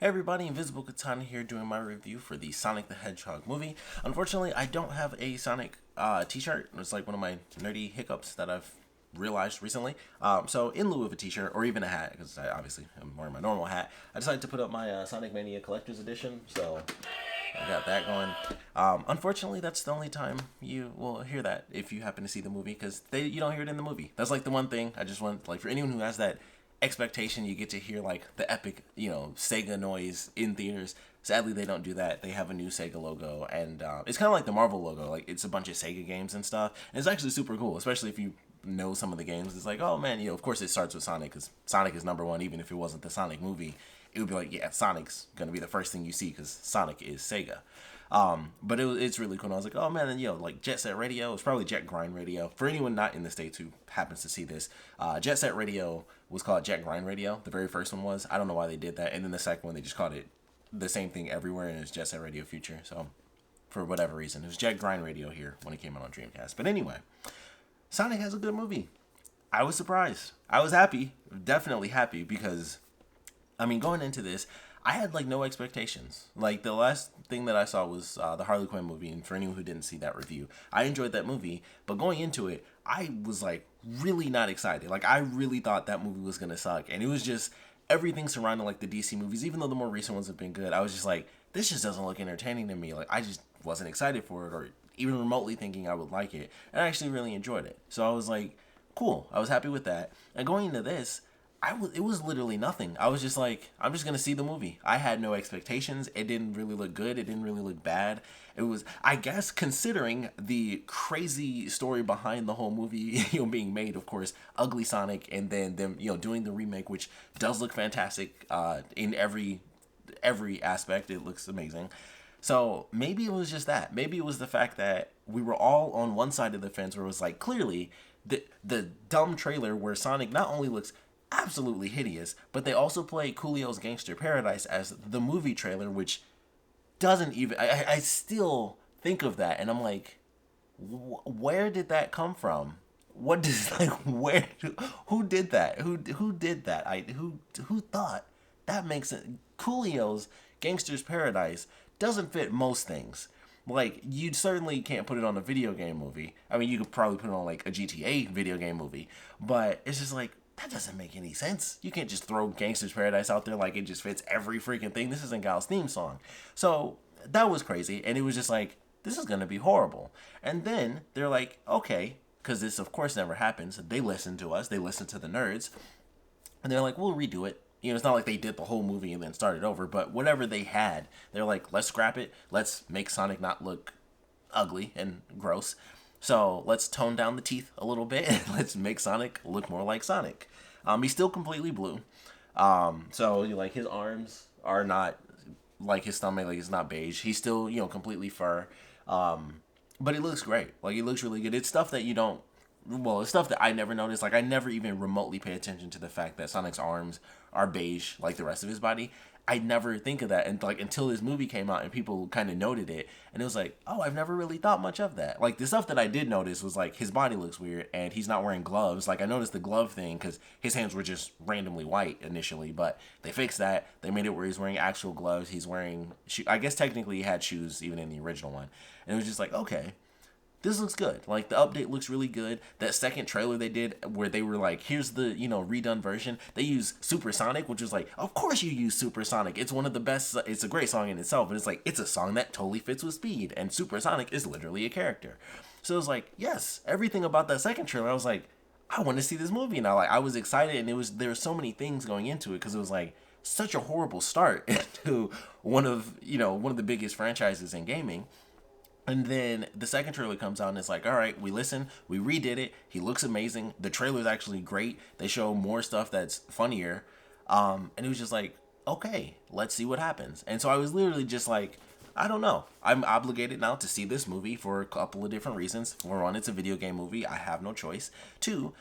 Hey everybody, Invisiblekatana here doing my review for the Sonic the Hedgehog movie. Unfortunately, I don't have a Sonic t-shirt. It's like one of my nerdy hiccups that I've realized recently. So in lieu of a t-shirt or even a hat, because I obviously am wearing my normal hat, I decided to put up my Sonic Mania Collector's Edition. So I got that going. Unfortunately, that's the only time you will hear that if you happen to see the movie, because you don't hear it in the movie. That's like the one thing I just want, like, for anyone who has that expectation you get to hear like the epic, Sega noise in theaters. Sadly, they don't do that. They have a new Sega logo, and it's kind of like the Marvel logo. Like, it's a bunch of Sega games and stuff, and it's actually super cool, especially if you know some of the games. It's like, oh man, of course it starts with Sonic, because Sonic is number one. Even if it wasn't the Sonic movie, it would be like, yeah, Sonic's gonna be the first thing you see because Sonic is Sega. But it's really cool. And I was like, oh man, and like Jet Set Radio, it's probably Jet Grind Radio. For anyone not in the States who happens to see this, Jet Set Radio was called Jet Grind Radio. The very first one was. I don't know why they did that. And then the second one, they just called it the same thing everywhere, and it's Jet Set Radio Future. So for whatever reason, it was Jet Grind Radio here when it came out on Dreamcast. But anyway, Sonic has a good movie. I was surprised. I was happy, definitely happy, because going into this, I had like no expectations. Like, the last thing that I saw was the Harley Quinn movie, and for anyone who didn't see that review, I enjoyed that movie, but going into it, I was like really not excited. Like, I really thought that movie was gonna suck, and it was just everything surrounding like the DC movies, even though the more recent ones have been good. I was just like, this just doesn't look entertaining to me. Like, I just wasn't excited for it, or even remotely thinking I would like it, and I actually really enjoyed it. So I was like, cool. I was happy with that. And going into this, it was literally nothing. I was just like, I'm just gonna see the movie. I had no expectations. It didn't really look good. It didn't really look bad. It was, I guess, considering the crazy story behind the whole movie, being made, of course, ugly Sonic, and then them, doing the remake, which does look fantastic in every aspect. It looks amazing. So maybe it was just that. Maybe it was the fact that we were all on one side of the fence, where it was like, clearly the dumb trailer where Sonic not only looks absolutely hideous, but they also play Coolio's Gangster Paradise as the movie trailer, which doesn't even, I still think of that, and I'm like, where did that come from? What does, like, who did that? Who did that? Who thought that makes it? Coolio's Gangster's Paradise doesn't fit most things. Like, you certainly can't put it on a video game movie. I mean, you could probably put it on like a GTA video game movie, but it's just like, that doesn't make any sense. You can't just throw Gangster's Paradise out there like it just fits every freaking thing. This isn't Gal's theme song. So that was crazy, and it was just like, this is gonna be horrible. And then they're like, okay, because this of course never happens. They listen to us. They listen to the nerds, and they're like, we'll redo it. It's not like they did the whole movie and then started over, but whatever they had, they're like, let's scrap it. Let's make Sonic not look ugly and gross. So let's tone down the teeth a little bit, and let's make Sonic look more like Sonic. He's still completely blue. So like, his arms are not like his stomach, like, it's not beige. He's still, completely fur. But it looks great. Like, it looks really good. It's stuff that it's stuff that I never noticed. Like, I never even remotely pay attention to the fact that Sonic's arms are beige like the rest of his body. I never think of that, and like, until this movie came out and people kind of noted it, and it was like, oh, I've never really thought much of that. Like, the stuff that I did notice was like, his body looks weird and he's not wearing gloves. Like, I noticed the glove thing because his hands were just randomly white initially, but they fixed that. They made it where he's wearing actual gloves. He's wearing I guess technically he had shoes even in the original one, and it was just like, okay, this looks good. Like, the update looks really good. That second trailer they did where they were like, here's the, redone version. They use Supersonic, which was like, of course you use Supersonic. It's one of the best. It's a great song in itself, but it's like, it's a song that totally fits with Speed, and Supersonic is literally a character. So it was like, yes, everything about that second trailer, I was like, I want to see this movie now. Like, I was excited, and there were so many things going into it, because it was like such a horrible start to one of the biggest franchises in gaming. And then the second trailer comes out, and it's like, all right, we listened, we redid it. He looks amazing. The trailer's actually great. They show more stuff that's funnier. And it was just like, okay, let's see what happens. And so I was literally just like, I don't know. I'm obligated now to see this movie for a couple of different reasons. For one, it's a video game movie. I have no choice. Two,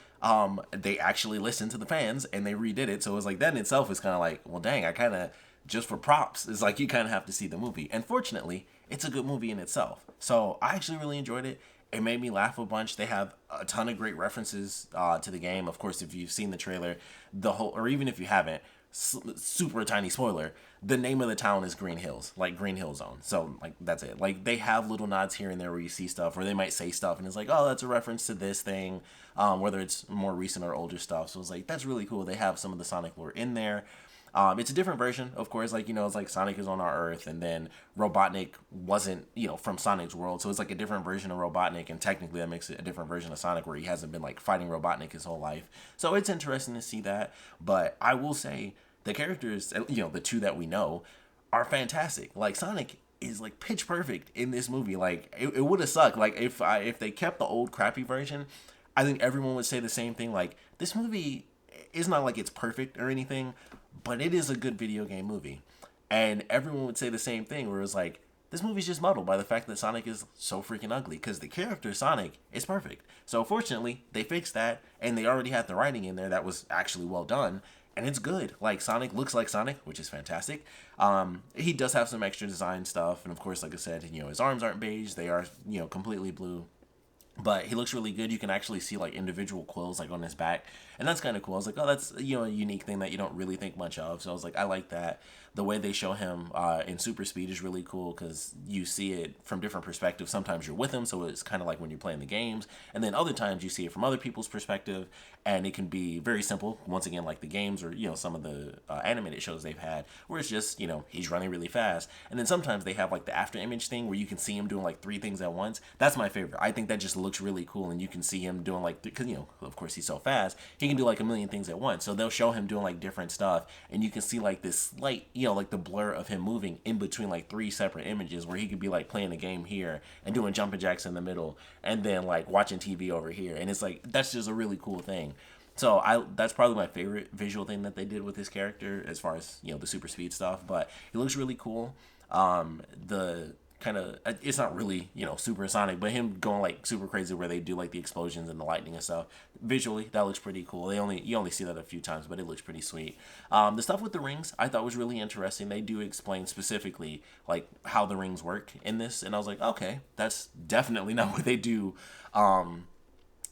they actually listened to the fans and they redid it. So it was like, that in itself is kind of like, well, dang, I kind of, just for props, it's like, you kind of have to see the movie. And fortunately, it's a good movie in itself. So I actually really enjoyed it. It made me laugh a bunch. They have a ton of great references to the game. Of course, if you've seen the trailer, or even if you haven't, super tiny spoiler, the name of the town is Green Hills, like Green Hill Zone. So like that's it. Like they have little nods here and there where you see stuff, or they might say stuff and it's like, oh, that's a reference to this thing, whether it's more recent or older stuff. So it's like that's really cool. They have some of the Sonic lore in there. It's a different version, of course. Like, it's like Sonic is on our Earth, and then Robotnik wasn't, from Sonic's world. So it's like a different version of Robotnik, and technically that makes it a different version of Sonic where he hasn't been like fighting Robotnik his whole life. So it's interesting to see that. But I will say the characters, the two that we know, are fantastic. Like Sonic is like pitch perfect in this movie. Like it would have sucked. Like if they kept the old crappy version, I think everyone would say the same thing. Like this movie is not like it's perfect or anything, but it is a good video game movie. And everyone would say the same thing where it's like, this movie's just muddled by the fact that Sonic is so freaking ugly, because the character Sonic is perfect. So fortunately, they fixed that, and they already had the writing in there that was actually well done, and it's good. Like, Sonic looks like Sonic, which is fantastic. He does have some extra design stuff, and of course, like I said, his arms aren't beige, they are, completely blue. But he looks really good. You can actually see like individual quills like on his back, and that's kind of cool. I was like, oh, that's a unique thing that you don't really think much of. So I was like, I like that. The way they show him in super speed is really cool because you see it from different perspectives. Sometimes you're with him, so it's kind of like when you're playing the games, and then other times you see it from other people's perspective, and it can be very simple. Once again, like the games or some of the animated shows they've had, where it's just he's running really fast, and then sometimes they have like the after image thing where you can see him doing like 3 things at once. That's my favorite. I think that just looks really cool, and you can see him doing like, because of course he's so fast, he can do like a million things at once. So they'll show him doing like different stuff, and you can see like this slight like the blur of him moving in between like 3 separate images, where he could be like playing a game here and doing jumping jacks in the middle, and then like watching TV over here, and it's like that's just a really cool thing. So that's probably my favorite visual thing that they did with his character as far as the super speed stuff. But he looks really cool. The kind of, it's not really supersonic, but him going like super crazy where they do like the explosions and the lightning and stuff, visually that looks pretty cool. You only see that a few times, but it looks pretty sweet. The stuff with the rings I thought was really interesting. They do explain specifically like how the rings work in this, and I was like, okay, that's definitely not what they do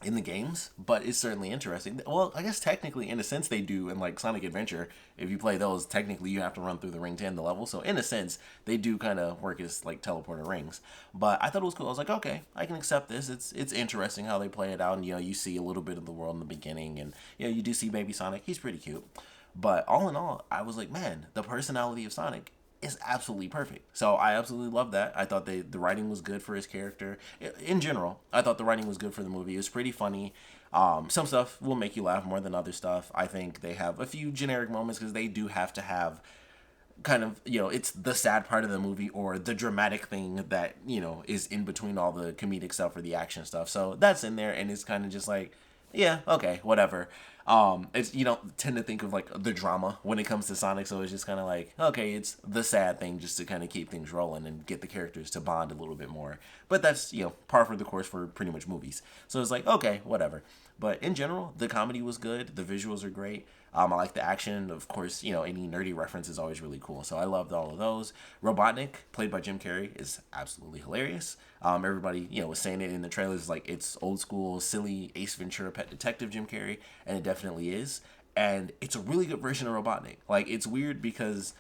in the games, but it's certainly interesting. Well, I guess technically, in a sense, they do in like Sonic Adventure. If you play those, technically you have to run through the ring to end the level. So in a sense, they do kind of work as like teleporter rings. But I thought it was cool. I was like, okay, I can accept this. It's interesting how they play it out, and you see a little bit of the world in the beginning, and you do see Baby Sonic. He's pretty cute. But all in all, I was like, man, the personality of Sonic is absolutely perfect. So I absolutely love that. I thought the writing was good for his character. In general, I thought the writing was good for the movie. It was pretty funny. Some stuff will make you laugh more than other stuff. I think they have a few generic moments because they do have to have kind of, it's the sad part of the movie or the dramatic thing that, is in between all the comedic stuff or the action stuff. So that's in there, and it's kind of just like, yeah, okay, whatever. It's, you don't tend to think of like the drama when it comes to Sonic, so it's just kind of like, okay, it's the sad thing just to kind of keep things rolling and get the characters to bond a little bit more. But that's, par for the course for pretty much movies. So it's like, okay, whatever. But in general, the comedy was good. The visuals are great. I like the action. Of course, any nerdy reference is always really cool. So I loved all of those. Robotnik, played by Jim Carrey, is absolutely hilarious. Everybody, was saying it in the trailers, like it's old school, silly Ace Ventura Pet Detective Jim Carrey, and it definitely is. And it's a really good version of Robotnik. Like, it's weird because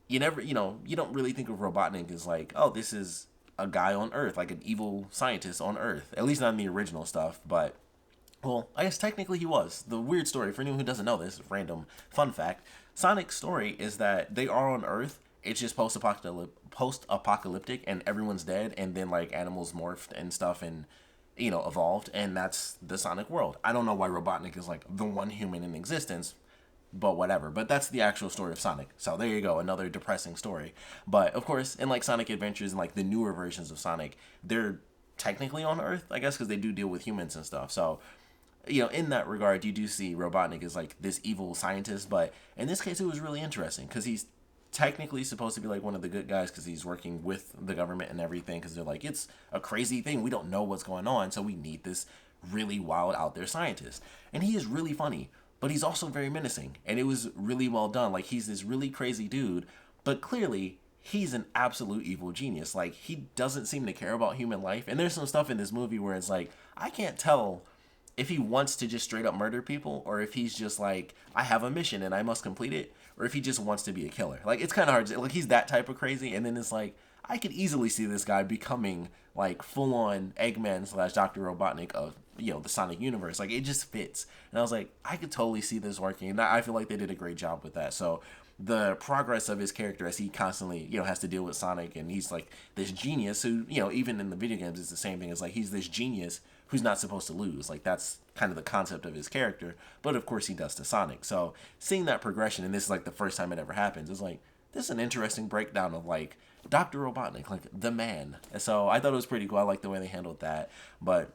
you never, you don't really think of Robotnik as like, oh, this is a guy on Earth, like an evil scientist on Earth. At least not in the original stuff, but well, I guess technically he was. The weird story, for anyone who doesn't know this, random fun fact, Sonic's story is that they are on Earth. It's just post-apocalyptic, and everyone's dead, and then like animals morphed and stuff and, evolved, and that's the Sonic world. I don't know why Robotnik is like the one human in existence, but whatever. But that's the actual story of Sonic. So there you go, another depressing story. But of course, in like Sonic Adventures and like the newer versions of Sonic, they're technically on Earth, I guess, because they do deal with humans and stuff. So in that regard, you do see Robotnik as like this evil scientist, but in this case, it was really interesting because he's technically supposed to be like one of the good guys because he's working with the government and everything, because they're like, it's a crazy thing. We don't know what's going on, so we need this really wild out there scientist. And he is really funny, but he's also very menacing, and it was really well done. Like, he's this really crazy dude, but clearly he's an absolute evil genius. Like, he doesn't seem to care about human life, and there's some stuff in this movie where it's like, I can't tell if he wants to just straight up murder people or if he's just like, I have a mission and I must complete it. or if he just wants to be a killer. Like, it's kind of hard to, like, he's that type of crazy, and then it's like, I could easily see this guy becoming like full on Eggman slash Dr. Robotnik of, you know, the Sonic universe. Like, it just fits. And I was like, I could totally see this working. And I feel like they did a great job with that. So the progress of his character as he constantly, you know, has to deal with Sonic, and he's like this genius who, you know, even in the video games, it's the same thing. It's like he's this genius who's not supposed to lose. Like, that's kind of the concept of his character. But of course he does to Sonic. So seeing that progression, and this is like the first time it ever happens, it's like, this is an interesting breakdown of like Dr. Robotnik, like the man. And so I thought it was pretty cool. I like the way they handled that, but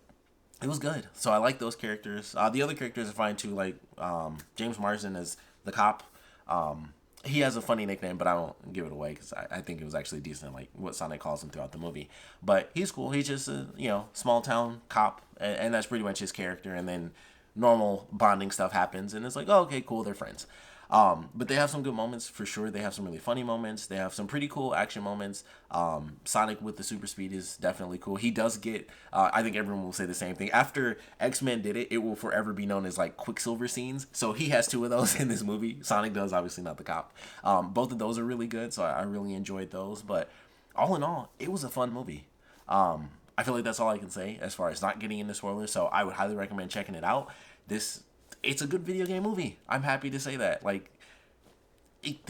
it was good. So I like those characters. The other characters are fine too, like James Marsden as the cop. He has a funny nickname, but I won't give it away because I think it was actually decent, like what Sonic calls him throughout the movie. But he's cool. He's just a, you know, small town cop, and that's pretty much his character. And then normal bonding stuff happens, and it's like, oh, okay, cool, they're friends. But they have some good moments for sure. They have some really funny moments. They have some pretty cool action moments. Sonic with the super speed is definitely cool. He does get, I think everyone will say the same thing. After X-Men did it, it will forever be known as like Quicksilver scenes. So he has two of those in this movie. Sonic does, obviously not the cop. Both of those are really good. So I really enjoyed those. But all in all, it was a fun movie. I feel like that's all I can say as far as not getting into spoilers. So I would highly recommend checking it out. It's a good video game movie. I'm happy to say that. Like,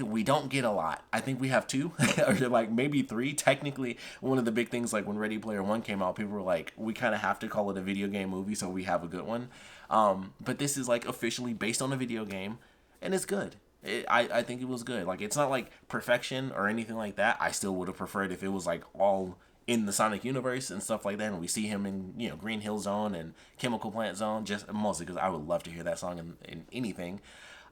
we don't get a lot. I think we have two, or like maybe three. Technically, one of the big things, like when Ready Player One came out, people were like, we kind of have to call it a video game movie, so we have a good one. But this is like officially based on a video game, and it's good. I think it was good. Like, it's not like perfection or anything like that. I still would have preferred if it was like all in the Sonic universe and stuff like that, and we see him in, you know, Green Hill Zone and Chemical Plant Zone, just mostly because I would love to hear that song in anything.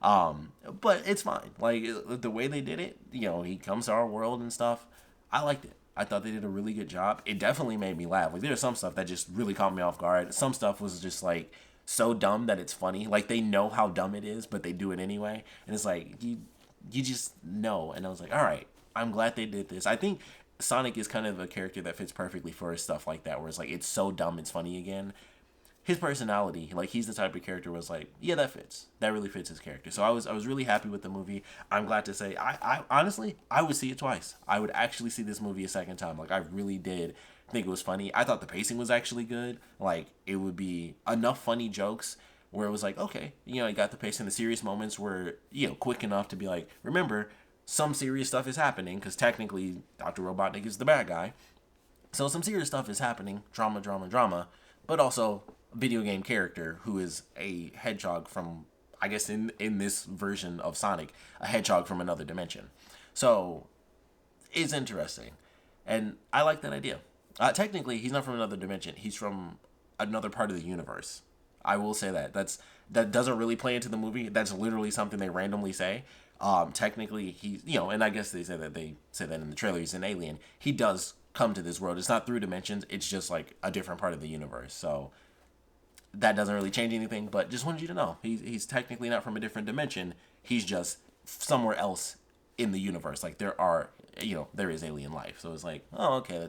But it's fine. Like, the way they did it, you know, he comes to our world and stuff. I liked it. I thought they did a really good job. It definitely made me laugh. Like, there's some stuff that just really caught me off guard. Some stuff was just like so dumb that it's funny. Like, they know how dumb it is, but they do it anyway. And it's like, you just know. And I was like, all right, I'm glad they did this. I think Sonic is kind of a character that fits perfectly for stuff like that, where it's like, it's so dumb it's funny again. His personality, like, he's the type of character was like, yeah, that fits. That really fits his character. So I was really happy with the movie. I'm glad to say, I honestly, I would see it twice. I would actually see this movie a second time. Like, I really did think it was funny. I thought the pacing was actually good. Like, it would be enough funny jokes where it was like, okay, you know, you got the pacing. The serious moments were, you know, quick enough to be like, remember, some serious stuff is happening, because technically Dr. Robotnik is the bad guy. So some serious stuff is happening, drama, but also a video game character who is a hedgehog from, I guess in this version of Sonic, a hedgehog from another dimension. So it's interesting, and I like that idea. Technically, he's not from another dimension. He's from another part of the universe. I will say that. That doesn't really play into the movie. That's literally something they randomly say. Technically, he, you know, and I guess they say that in the trailer, he's an alien. He does come to this world. It's not through dimensions. It's just like a different part of the universe. So that doesn't really change anything, but just wanted you to know he's technically not from a different dimension. He's just somewhere else in the universe. Like, there is alien life. So it's like, oh, okay,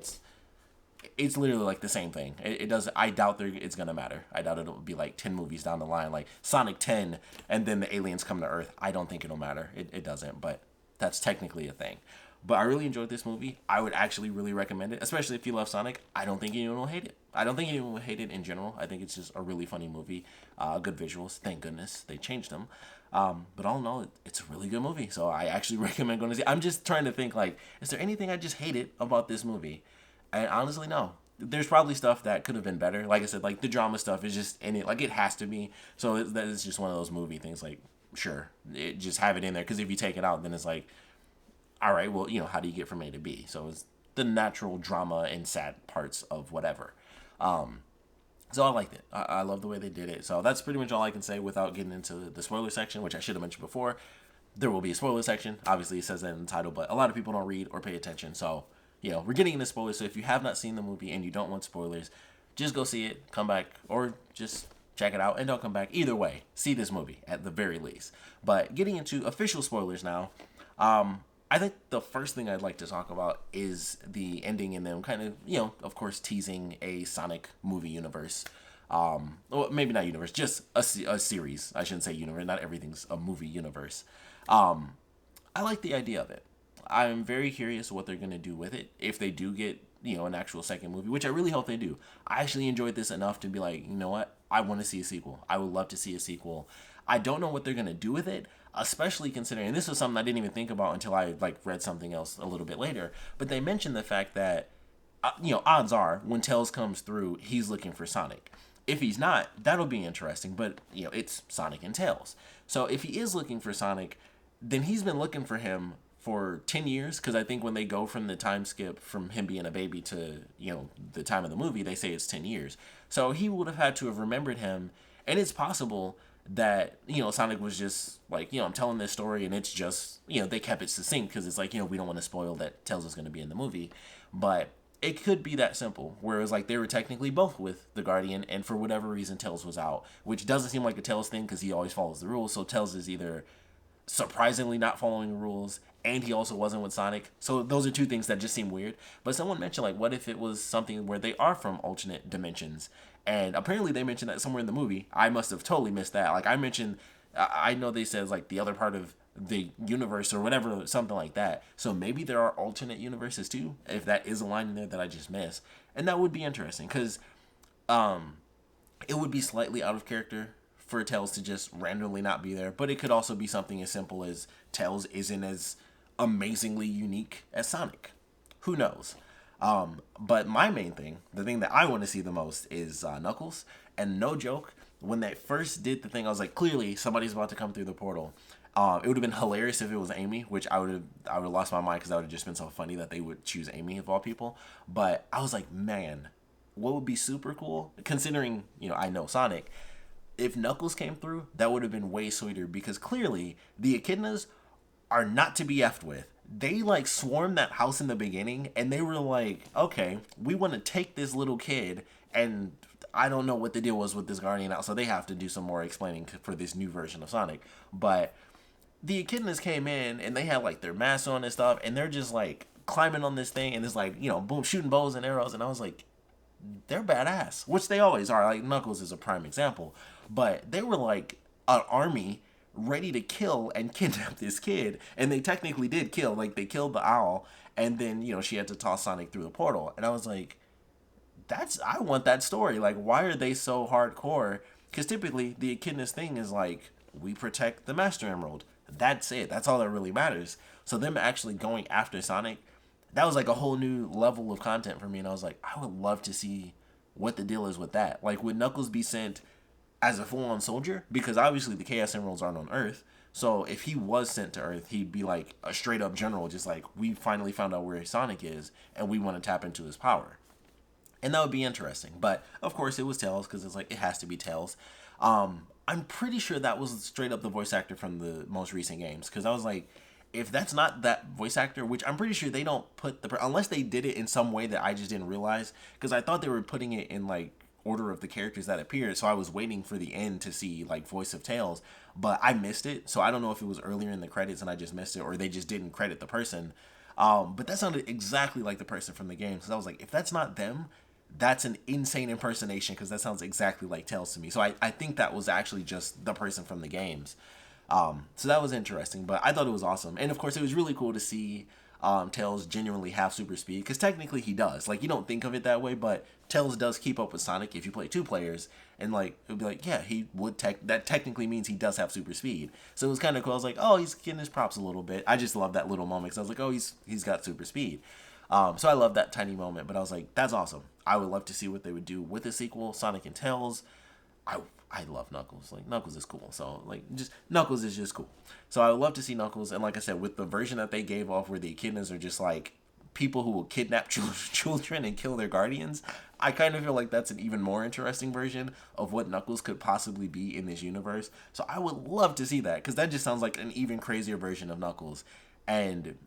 it's literally like the same thing. It does. I doubt it's gonna matter. I doubt it'll be like 10 movies down the line, like Sonic 10, and then the aliens come to Earth. I don't think it'll matter. It doesn't, but that's technically a thing. But I really enjoyed this movie. I would actually really recommend it, especially if you love Sonic. I don't think anyone will hate it. I don't think anyone will hate it in general. I think it's just a really funny movie. Good visuals. Thank goodness they changed them. But all in all, it's a really good movie. So I actually recommend going to see it. I'm just trying to think, like, is there anything I just hated about this movie? And honestly, no. There's probably stuff that could have been better. Like I said, like the drama stuff is just in it. Like, it has to be. So that is just one of those movie things. Like, sure, just have it in there. Because if you take it out, then it's like, all right, well, you know, how do you get from A to B? So it's the natural drama and sad parts of whatever. So I liked it. I love the way they did it. So that's pretty much all I can say without getting into the spoiler section, which I should have mentioned before. There will be a spoiler section. Obviously, it says that in the title, but a lot of people don't read or pay attention. So, you know, we're getting into spoilers. So if you have not seen the movie and you don't want spoilers, just go see it, come back, or just check it out and don't come back. Either way, see this movie at the very least. But getting into official spoilers now, I think the first thing I'd like to talk about is the ending and them kind of, you know, of course, teasing a Sonic movie universe. Well, maybe not universe, just a series. I shouldn't say universe. Not everything's a movie universe. I like the idea of it. I'm very curious what they're gonna do with it if they do get an actual second movie, which I really hope they do. I actually enjoyed this enough to be like, you know what, I want to see a sequel. I would love to see a sequel. I don't know what they're gonna do with it, especially considering, and this was something I didn't even think about until I like read something else a little bit later. But they mentioned the fact that odds are when Tails comes through, he's looking for Sonic. If he's not, that'll be interesting. But it's Sonic and Tails. So if he is looking for Sonic, then he's been looking for him for 10 years, because I think when they go from the time skip from him being a baby to the time of the movie, they say it's 10 years. So he would have had to have remembered him, and it's possible that Sonic was just like, I'm telling this story, and it's just they kept it succinct because it's like, we don't want to spoil that Tails is going to be in the movie. But it could be that simple, where it was like they were technically both with the Guardian, and for whatever reason Tails was out, which doesn't seem like a Tails thing because he always follows the rules. So Tails is either surprisingly not following the rules, and he also wasn't with Sonic. So those are two things that just seem weird. But someone mentioned, like, what if it was something where they are from alternate dimensions? And apparently they mentioned that somewhere in the movie. I must have totally missed that. Like, I know they said like the other part of the universe or whatever, something like that. So maybe there are alternate universes too, if that is a line in there that I just missed. And that would be interesting, because it would be slightly out of character for Tails to just randomly not be there, but it could also be something as simple as Tails isn't as amazingly unique as Sonic. Who knows? But my main thing, the thing that I want to see the most, is Knuckles. And no joke, when they first did the thing, I was like, clearly somebody's about to come through the portal. It would have been hilarious if it was Amy, which I would have lost my mind, because that would have just been so funny that they would choose Amy of all people. But I was like, man, what would be super cool, considering I know Sonic, if Knuckles came through, that would have been way sweeter, because clearly the echidnas are not to be effed with. They like swarmed that house in the beginning, and they were like, okay, we want to take this little kid, and I don't know what the deal was with this Guardian out, so they have to do some more explaining for this new version of Sonic. But the echidnas came in, and they had like their masks on and stuff, and they're just like climbing on this thing, and it's like, boom, shooting bows and arrows, and I was like, they're badass, which they always are. Like, Knuckles is a prime example, but they were like an army ready to kill and kidnap this kid, and they technically did kill. Like, they killed the owl, and then she had to toss Sonic through the portal, and I was like, I want that story. Like, why are they so hardcore? Because typically the echidna's thing is like, we protect the Master Emerald. That's it. That's all that really matters. So them actually going after Sonic, that was like a whole new level of content for me, and I was like, I would love to see what the deal is with that. Like, would Knuckles be sent as a full-on soldier? Because obviously the Chaos Emeralds aren't on Earth, so if he was sent to Earth, he'd be like a straight-up general, just like, we finally found out where Sonic is, and we want to tap into his power. And that would be interesting. But, of course, it was Tails, because it's like, it has to be Tails. I'm pretty sure that was straight up the voice actor from the most recent games, because I was like, if that's not that voice actor, which I'm pretty sure they don't put unless they did it in some way that I just didn't realize, because I thought they were putting it in like order of the characters that appeared, so I was waiting for the end to see like voice of Tails, but I missed it, so I don't know if it was earlier in the credits and I just missed it, or they just didn't credit the person. But that sounded exactly like the person from the game, so I was like, if that's not them, that's an insane impersonation, because that sounds exactly like Tails to me. So I think that was actually just the person from the games. So that was interesting, but I thought it was awesome. And of course, it was really cool to see Tails genuinely have super speed, because technically he does. Like, you don't think of it that way, but Tails does keep up with Sonic if you play two players, and like, it would be like, yeah, he would that technically means he does have super speed. So it was kind of cool. I was like, oh, he's getting his props a little bit. I just love that little moment, because I was like, oh, he's got super speed. So I love that tiny moment, but I was like, that's awesome. I would love to see what they would do with the sequel, Sonic and Tails. I love Knuckles. Like, Knuckles is cool. So, like, just Knuckles is just cool. So I would love to see Knuckles. And like I said, with the version that they gave off where the echidnas are just like people who will kidnap children and kill their guardians, I kind of feel like that's an even more interesting version of what Knuckles could possibly be in this universe. So I would love to see that, because that just sounds like an even crazier version of Knuckles. And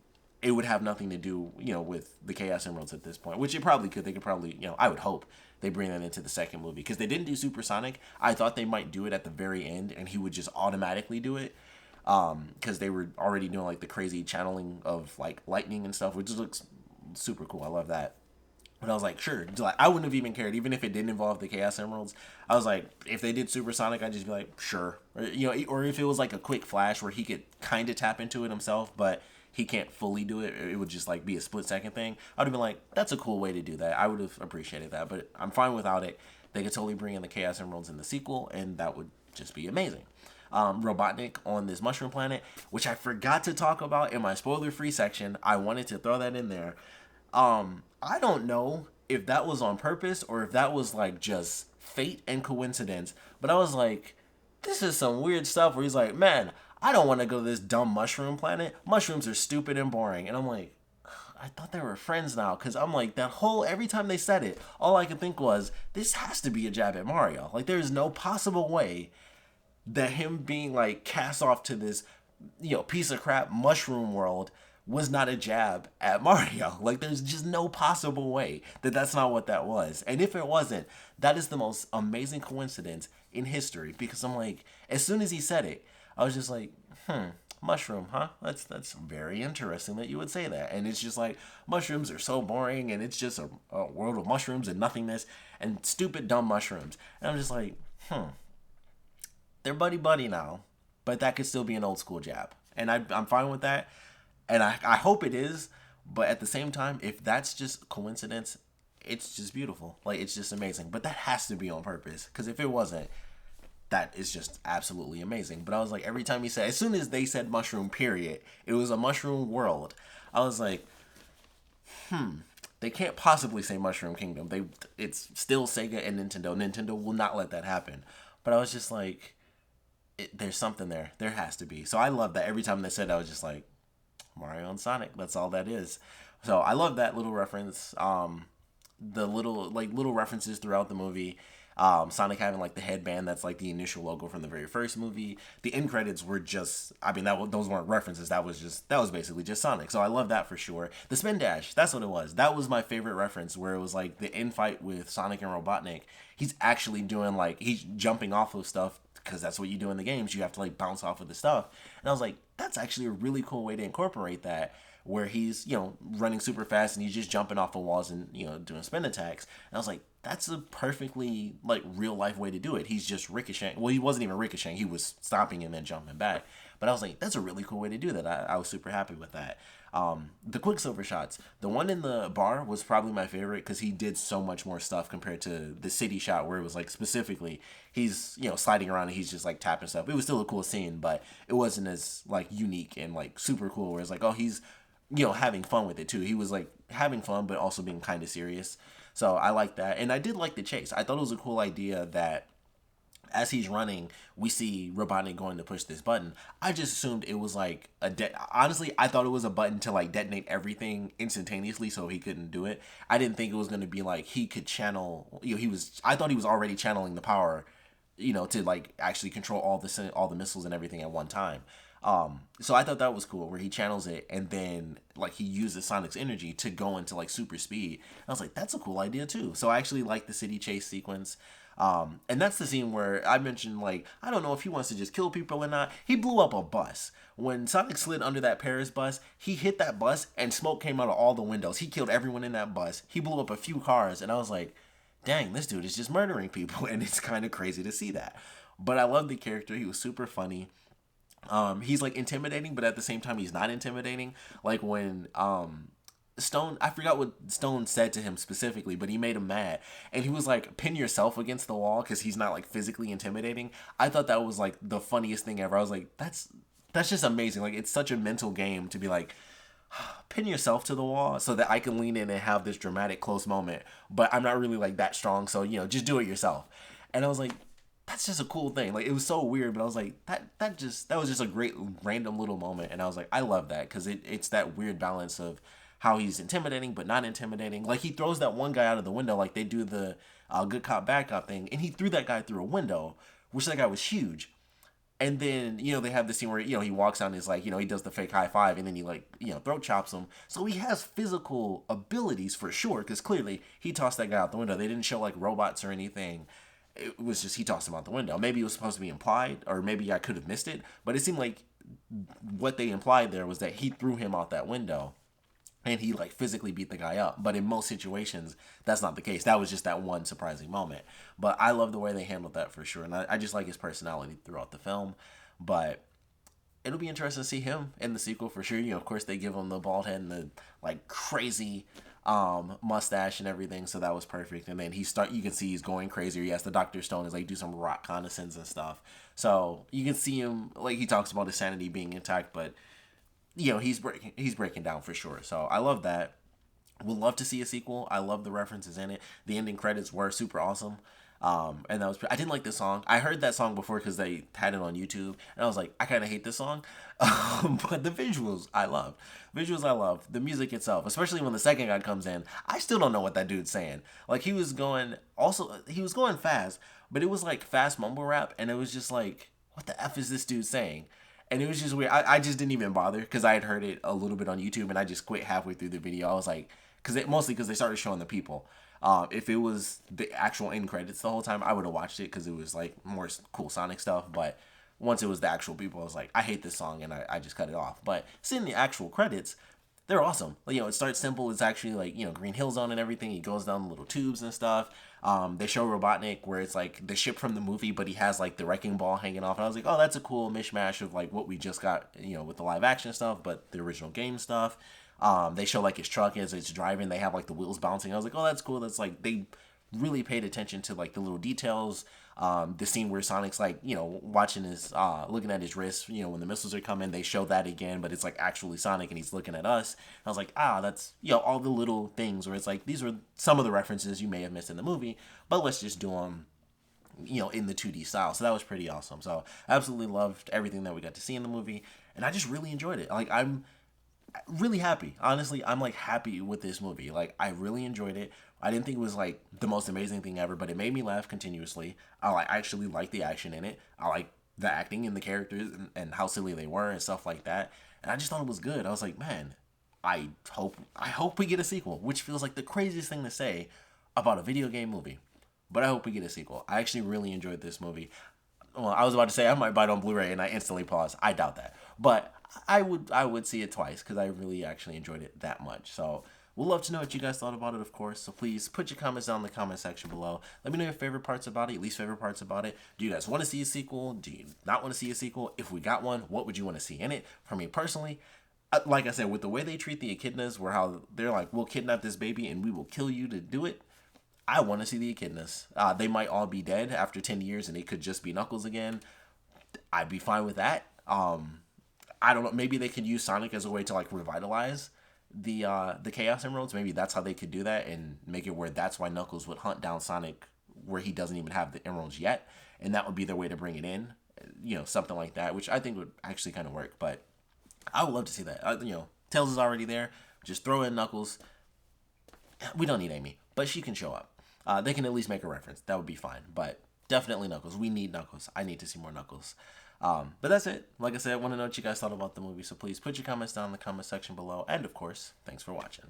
it would have nothing to do, with the Chaos Emeralds at this point, which it probably could. They could probably, I would hope they bring that into the second movie, because they didn't do Supersonic. I thought they might do it at the very end, and he would just automatically do it, because they were already doing like the crazy channeling of like lightning and stuff, which looks super cool. I love that. But I was like, sure. Like, I wouldn't have even cared, even if it didn't involve the Chaos Emeralds. I was like, if they did Supersonic, I'd just be like, sure. Or, or if it was like a quick flash where he could kind of tap into it himself, but he can't fully do it, it would just like be a split-second thing. I'd have been like, that's a cool way to do that. I would have appreciated that, but I'm fine without it. They could totally bring in the Chaos Emeralds in the sequel, and that would just be amazing. Robotnik on this mushroom planet, which I forgot to talk about in my spoiler-free section. I wanted to throw that in there. I don't know if that was on purpose or if that was like just fate and coincidence, but I was like, this is some weird stuff where he's like, man, I don't want to go to this dumb mushroom planet. Mushrooms are stupid and boring. And I'm like, I thought they were friends now, because I'm like, that whole, every time they said it, all I could think was, this has to be a jab at Mario. Like, there's no possible way that him being like cast off to this, piece of crap mushroom world was not a jab at Mario. Like, there's just no possible way that that's not what that was. And if it wasn't, that is the most amazing coincidence in history, because I'm like, as soon as he said it, I was just like, mushroom, huh? That's very interesting that you would say that. And it's just like, mushrooms are so boring, and it's just a world of mushrooms and nothingness and stupid, dumb mushrooms. And I'm just like, they're buddy-buddy now, but that could still be an old school jab. And I'm fine with that. And I hope it is, but at the same time, if that's just coincidence, it's just beautiful. Like, it's just amazing. But that has to be on purpose, because if it wasn't, that is just absolutely amazing. But I was like, every time he said, as soon as they said mushroom, period, it was a mushroom world. I was like, they can't possibly say Mushroom Kingdom. It's still Sega and Nintendo. Nintendo will not let that happen. But I was just like, there's something there. There has to be. So I love that. Every time they said it, I was just like, Mario and Sonic. That's all that is. So I love that little reference. The little references throughout the movie. Sonic having like the headband that's like the initial logo from the very first movie. The end credits were just, I mean, those weren't references. That was basically just Sonic. So I love that for sure. The spin dash, that's what it was. That was my favorite reference, where it was like the end fight with Sonic and Robotnik. He's actually doing like, he's jumping off of stuff, because that's what you do in the games. You have to like bounce off of the stuff. And I was like, that's actually a really cool way to incorporate that, where he's, running super fast and he's just jumping off of walls and, doing spin attacks. And I was like, that's a perfectly like real life way to do it. He's just ricocheting. Well, he wasn't even ricocheting. He was stopping and then jumping back. But I was like, that's a really cool way to do that. I was super happy with that. The Quicksilver shots, the one in the bar was probably my favorite, because he did so much more stuff compared to the city shot, where it was like specifically he's sliding around and he's just like tapping stuff. It was still a cool scene, but it wasn't as like unique and like super cool, where it's like, oh, he's having fun with it too. He was like having fun but also being kind of serious. So I like that. And I did like the chase. I thought it was a cool idea that as he's running, we see Robotnik going to push this button. I just assumed it was like honestly, I thought it was a button to like detonate everything instantaneously, so he couldn't do it. I didn't think it was going to be like he could channel, I thought he was already channeling the power, to like actually control all the missiles and everything at one time. So I thought that was cool, where he channels it and then like he uses Sonic's energy to go into like super speed. I was like, that's a cool idea too. So I actually like the city chase sequence. And that's the scene where I mentioned, like, I don't know if he wants to just kill people or not. He blew up a bus. When Sonic slid under that Paris bus, he hit that bus and smoke came out of all the windows. He killed everyone in that bus. He blew up a few cars, and I was like, dang, this dude is just murdering people. And it's kind of crazy to see that. But I love the character. He was super funny. He's like intimidating, but at the same time, he's not intimidating. Like when, Stone, I forgot what Stone said to him specifically, but he made him mad, and he was like, pin yourself against the wall, because he's not like physically intimidating. I thought that was like the funniest thing ever. I was like, that's just amazing. Like, it's such a mental game to be like, pin yourself to the wall so that I can lean in and have this dramatic close moment, but I'm not really like that strong, so just do it yourself. And I was like, that's just a cool thing. Like, it was so weird, but I was like, that was just a great random little moment. And I was like, I love that, because it's that weird balance of how he's intimidating but not intimidating. Like, he throws that one guy out of the window, like they do the good cop bad cop thing, and he threw that guy through a window, which that guy was huge. And then they have the scene where he walks out and is like, he does the fake high five, and then he like throat chops him. So he has physical abilities for sure, because clearly he tossed that guy out the window. They didn't show like robots or anything. It was just he tossed him out the window. Maybe it was supposed to be implied, or maybe I could have missed it, but it seemed like what they implied there was that he threw him out that window. and he like physically beat the guy up. But in most situations, that's not the case. That was just that one surprising moment. But I love the way they handled that for sure, and I just like his personality throughout the film. But it'll be interesting to see him in the sequel for sure. You know, of course, they give him the bald head and the like crazy mustache and everything, so that was perfect. And then you can see he's going crazier. He has the Dr. Stone is like do some rock reconnaissance and stuff, so you can see him like he talks about his sanity being intact, but you know he's breaking down for sure. So I love that. Would love to see a sequel. I love the references in it. The ending credits were super awesome. And that was I didn't like the song. I heard that song before because they had it on YouTube, and I was like, I kind of hate this song. But the visuals I loved. Visuals I love. The music itself, especially when the second guy comes in, I still don't know what that dude's saying. Like he was going fast, but it was like fast mumble rap, and it was just like, what the f is this dude saying? And it was just weird. I just didn't even bother because I had heard it a little bit on YouTube, and I just quit halfway through the video. I was like, mostly because they started showing the people. If it was the actual end credits the whole time, I would have watched it because it was like more cool Sonic stuff. But once it was the actual people, I was like, I hate this song, and I just cut it off. But seeing the actual credits, they're awesome. You know, it starts simple. It's actually like, you know, Green Hill Zone and everything. He goes down the little tubes and stuff. They show Robotnik where it's like the ship from the movie, but he has like the wrecking ball hanging off. And I was like, oh, that's a cool mishmash of like what we just got, you know, with the live action stuff, but the original game stuff. They show like his truck as it's driving. They have like the wheels bouncing. I was like, oh, that's cool. That's like they really paid attention to like the little details. The scene where Sonic's like, you know, watching his looking at his wrist, you know, when the missiles are coming, they show that again, but it's like actually Sonic and he's looking at us. I was like, that's, you know, all the little things where it's like these were some of the references you may have missed in the movie, but let's just do them, you know, in the 2D style. So that was pretty awesome. So absolutely loved everything that we got to see in the movie, and I just really enjoyed it. Like I'm really happy. Honestly, I'm like happy with this movie. Like I really enjoyed it. I didn't think it was like the most amazing thing ever, but it made me laugh continuously. I actually like the action in it. I like the acting and the characters and how silly they were and stuff like that. And I just thought it was good. I was like, man, I hope we get a sequel, which feels like the craziest thing to say about a video game movie. But I hope we get a sequel. I actually really enjoyed this movie. Well, I was about to say I might buy it on Blu-ray, and I instantly paused. I doubt that, but I would see it twice because I really actually enjoyed it that much. So we'd love to know what you guys thought about it, of course. So please put your comments down in the comment section below. Let me know your favorite parts about it, least favorite parts about it. Do you guys want to see a sequel? Do you not want to see a sequel? If we got one, what would you want to see in it? For me personally, like I said, with the way they treat the echidnas, where how they're like, we'll kidnap this baby and we will kill you to do it. I want to see the echidnas. They might all be dead after 10 years and it could just be Knuckles again. I'd be fine with that. I don't know. Maybe they could use Sonic as a way to like revitalize the Chaos Emeralds. Maybe that's how they could do that and make it where that's why Knuckles would hunt down Sonic where he doesn't even have the emeralds yet, and that would be their way to bring it in. You know, something like that, which I think would actually kind of work. But I would love to see that. You know, Tails is already there. Just throw in Knuckles. We don't need Amy, but she can show up. They can at least make a reference. That would be fine. But definitely Knuckles. We need Knuckles. I need to see more Knuckles. But that's it. Like I said, I want to know what you guys thought about the movie. So please put your comments down in the comment section below. And of course, thanks for watching.